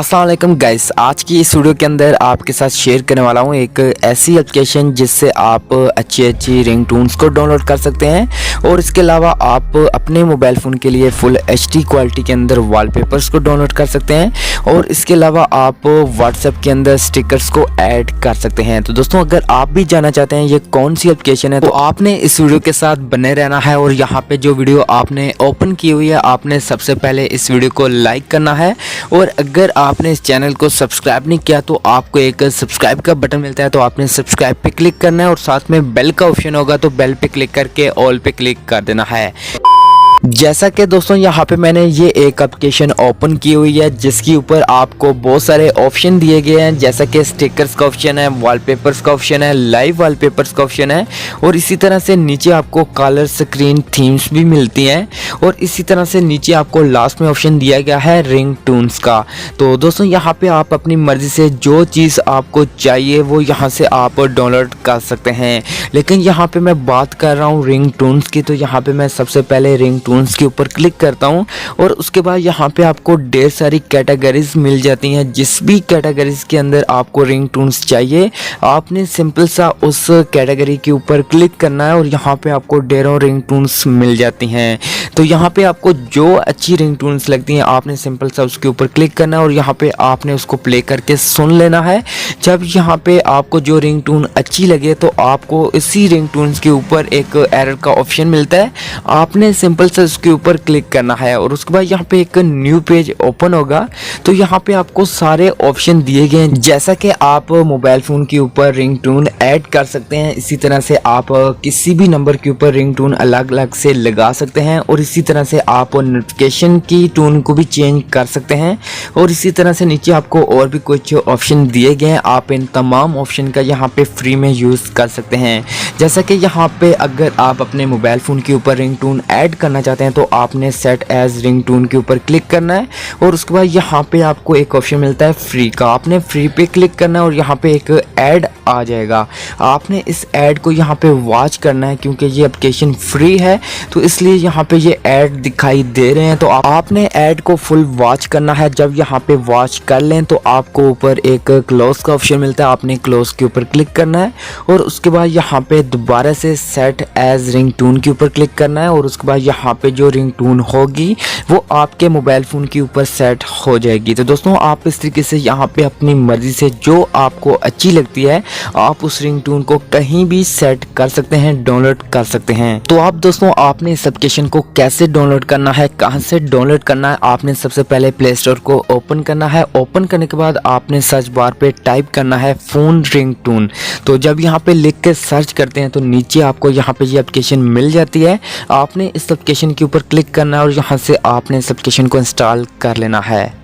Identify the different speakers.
Speaker 1: अस्सलाम वालेकुम गाइस, आज की इस वीडियो के अंदर आपके साथ शेयर करने वाला हूँ एक ऐसी एप्लीकेशन जिससे आप अच्छी रिंगटोन्स को डाउनलोड कर सकते हैं और इसके अलावा आप अपने मोबाइल फ़ोन के लिए फुल HD क्वालिटी के अंदर वॉलपेपर्स को डाउनलोड कर सकते हैं और इसके अलावा आप व्हाट्सएप के अंदर स्टिकर्स को ऐड कर सकते हैं। तो दोस्तों, अगर आप भी जानना चाहते हैं ये कौन सी एप्लीकेशन है तो आपने इस वीडियो के साथ बने रहना है और यहाँ पे जो वीडियो आपने ओपन की हुई है आपने सबसे पहले इस वीडियो को लाइक करना है और अगर आपने इस चैनल को सब्सक्राइब नहीं किया तो आपको एक सब्सक्राइब का बटन मिलता है, तो आपने सब्सक्राइब पे क्लिक करना है और साथ में बेल का ऑप्शन होगा तो बेल पे क्लिक करके ऑल पे क्लिक कर देना है। जैसा कि दोस्तों यहाँ पे मैंने ये एक एप्लीकेशन ओपन की हुई है जिसके ऊपर आपको बहुत सारे ऑप्शन दिए गए हैं, जैसा कि स्टिकर्स का ऑप्शन है, वॉलपेपर्स का ऑप्शन है, लाइव वॉलपेपर्स का ऑप्शन है और इसी तरह से नीचे आपको कलर स्क्रीन थीम्स भी मिलती हैं और इसी तरह से नीचे आपको लास्ट में ऑप्शन दिया गया है रिंगटोन्स का। तो दोस्तों यहाँ पे आप अपनी मर्जी से जो चीज़ आपको चाहिए वो यहाँ से आप डाउनलोड कर सकते हैं, लेकिन यहाँ पे मैं बात कर रहा हूँ रिंगटोन्स की। तो यहाँ पे मैं सबसे पहले रिंगटोन्स के ऊपर क्लिक करता हूं और उसके बाद यहाँ पे आपको ढेर सारी कैटेगरीज मिल जाती हैं। जिस भी कैटेगरीज के अंदर आपको रिंगटोन्स चाहिए आपने सिंपल सा उस कैटेगरी के ऊपर क्लिक करना है और यहाँ पे आपको ढेरों रिंगटोन्स मिल जाती हैं। तो यहाँ पे आपको जो अच्छी रिंगटोन्स लगती हैं आपने सिंपल सा उसके ऊपर क्लिक करना है और यहाँ पे आपने उसको प्ले करके सुन लेना है। जब यहाँ पे आपको जो रिंगटोन अच्छी लगे तो आपको इसी रिंगटोन्स के ऊपर एक एरर का ऑप्शन मिलता है, आपने सिंपल सा उसके ऊपर क्लिक करना है और उसके बाद यहाँ पे एक न्यू पेज ओपन होगा। तो यहाँ पे आपको सारे ऑप्शन दिए गए हैं, जैसा कि आप मोबाइल फ़ोन के ऊपर रिंगटोन ऐड कर सकते हैं, इसी तरह से आप किसी भी नंबर के ऊपर रिंगटोन अलग अलग से लगा सकते हैं और इसी तरह से आप नोटिफिकेशन की टोन को भी चेंज कर सकते हैं और इसी तरह से नीचे आपको और भी कुछ ऑप्शन दिए गए हैं। आप इन तमाम ऑप्शन का यहाँ पे फ्री में यूज़ कर सकते हैं। जैसा कि यहाँ पे अगर आप अपने मोबाइल फ़ोन के ऊपर रिंगटोन ऐड करना चाहते हैं तो आपने सेट एज रिंगटोन के ऊपर क्लिक करना है और उसके बाद यहाँ पे आपको एक ऑप्शन मिलता है फ्री का, आपने फ्री पे क्लिक करना है और यहाँ पे एक ऐड आ जाएगा। आपने इस ऐड को यहाँ पे वॉच करना है क्योंकि ये एप्लीकेशन फ्री है तो इसलिए यहाँ पे ये ऐड दिखाई दे रहे हैं। तो आपने ऐड को फुल वॉच करना है। जब यहाँ पे वॉच कर लें तो आपको ऊपर एक क्लोज का ऑप्शन मिलता है, आपने क्लोज के ऊपर क्लिक करना है और उसके बाद यहाँ पे दोबारा से सेट एज रिंगटोन के ऊपर क्लिक करना है और उसके बाद यहाँ पे जो रिंगटोन होगी वो आपके मोबाइल फ़ोन के ऊपर सेट हो जाएगी। तो दोस्तों, आप इस तरीके से यहाँ पे अपनी मर्ज़ी से जो आपको अच्छी लगती है आप उस रिंगटोन को कहीं भी सेट कर सकते हैं, डाउनलोड कर सकते हैं। तो आप दोस्तों, आपने इस एप्लीकेशन को कैसे डाउनलोड करना है, कहाँ से डाउनलोड करना है, आपने सबसे पहले प्ले स्टोर को ओपन करना है। ओपन करने के बाद आपने सर्च बार पे टाइप करना है फ़ोन रिंगटोन। तो जब यहाँ पे लिख के सर्च करते हैं तो नीचे आपको यहाँ पे ये एप्लीकेशन मिल जाती है। आपने इस एप्लीकेशन के ऊपर क्लिक करना है और यहाँ से आपने इस एप्लीकेशन को इंस्टॉल कर लेना है।